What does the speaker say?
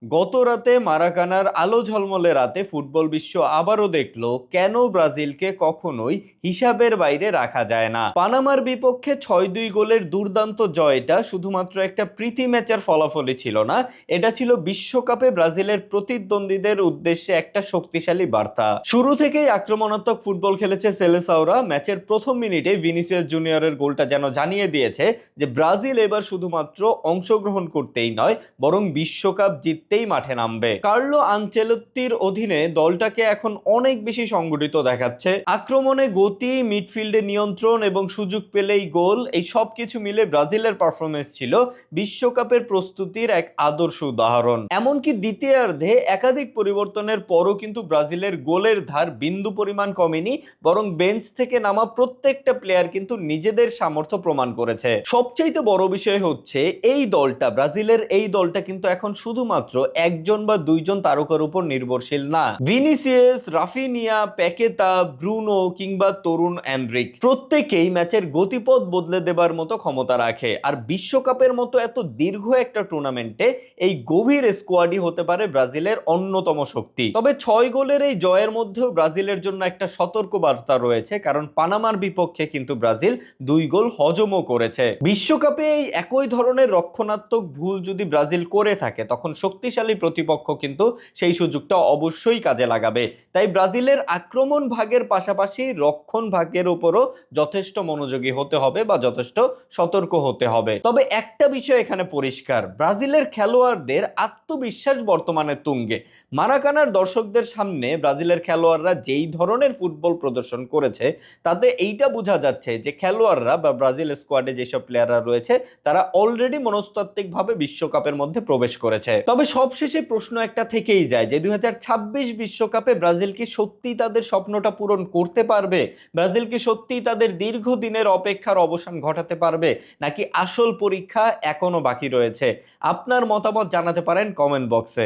গত রাতে মারাকানার আলো ঝলমলে রাতে ফুটবল বিশ্ব আবারও দেখলো কেন ব্রাজিলকে কখনোই হিসাবের বাইরে রাখা যায় না। পানামার বিপক্ষে 6-2 গোলের দুর্দান্ত জয়টা শুধুমাত্র একটা প্রীতি ম্যাচের ফলাফলই ছিল না, এটা ছিল বিশ্বকাপে ব্রাজিলের প্রতিদ্বন্দ্বীদের উদ্দেশ্যে একটা শক্তিশালী বার্তা। শুরু থেকেই আক্রমণাত্মক ফুটবল খেলেছে সেলেসাওরা। ম্যাচের প্রথম মিনিটে ভিনিসিয়াস জুনিয়রের গোলটা যেন জানিয়ে দিয়েছে যে ব্রাজিল এবার শুধুমাত্র অংশগ্রহণ করতেই নয়, বরং বিশ্বকাপ জিততেই মাঠে নামবে। কার্লো আনচেলত্তির অধীনে দলটাকে এখন অনেক বেশি সংগঠিত দেখাচ্ছে। আক্রমণে গতি, মিডফিল্ডে নিয়ন্ত্রণ এবং সুযোগ পেলেই গোল, এই সব কিছু মিলে ব্রাজিলের পারফরমেন্স ছিল বিশ্বকাপের প্রস্তুতির এক আদর্শ উদাহরণ। এমনকি দ্বিতীয়ার্ধে একাধিক পরিবর্তনের পরও কিন্তু ব্রাজিলের গোলের ধার বিন্দু পরিমাণ কমেনি, বরং বেঞ্চ থেকে নামা প্রত্যেকটা প্লেয়ার কিন্তু নিজেদের সামর্থ্য প্রমাণ করেছে। সবচেয়ে বড় বিষয় হচ্ছে ব্রাজিলের এই দলটা কিন্তু এখন শুধুমাত্র একজন বা দুইজন তারকার উপর নির্ভরশীল না। ভিনিসিয়াস, রাফিনিয়া, প্যাকেতা, ব্রুনো কিংবা তরুণ এনরিক প্রত্যেকেই ম্যাচের গতিপথ বদলে দেবার মতো ক্ষমতা রাখে। আর বিশ্বকাপের মতো এত দীর্ঘ একটা টুর্নামেন্টে এই গভীর স্কোয়াডই হতে পারে ব্রাজিলের অন্যতম শক্তি। তবে 6 গোলের এই জয়ের মধ্যেও ব্রাজিলের জন্য একটা সতর্ক বার্তা রয়েছে, কারণ পানামার বিপক্ষে কিন্তু ব্রাজিল 2 গোল হজমও করেছে। বিশ্বকাপে এই একই ধরনের রক্ষণাত্মক ভুল যদি ব্রাজিল করে থাকে, তখন শক্তিশালী প্রতিপক্ষ কিন্তু সেই সুযোগটা অবশ্যই কাজে লাগাবে। তাই ব্রাজিলের আক্রমণ ভাগের পাশাপাশি রক্ষণ ভাগের উপরও যথেষ্ট মনোযোগী হতে হবে বা যথেষ্ট সতর্ক হতে হবে। তবে একটা বিষয় এখানে পরিষ্কার, ব্রাজিলের খেলোয়াড়দের আত্মবিশ্বাস বর্তমানে তুঙ্গে। মারাকানার দর্শকদের সামনে ব্রাজিলের খেলোয়াড়রা যেই ধরনের ফুটবল প্রদর্শন করেছে, তাতে এইটা বোঝা যাচ্ছে যে খেলোয়াড়রা বা ব্রাজিল স্কোয়াডে যেসব প্লেয়াররা রয়েছে তারা অলরেডি মনস্তাত্ত্বিকভাবে বিশ্বকাপের মধ্যে প্রবেশ করেছে। তবে সবশেষে প্রশ্ন একটা থেকেই যায় যে 2026 বিশ্বকাপে ব্রাজিল কি সত্যি তাদের স্বপ্নটা পূরণ করতে পারবে? ব্রাজিল কি সত্যি তাদের দীর্ঘদিনের অপেক্ষার অবসান ঘটাতে পারবে, নাকি আসল পরীক্ষা এখনো বাকি রয়েছে? আপনার মতামত জানাতে পারেন কমেন্ট বক্সে।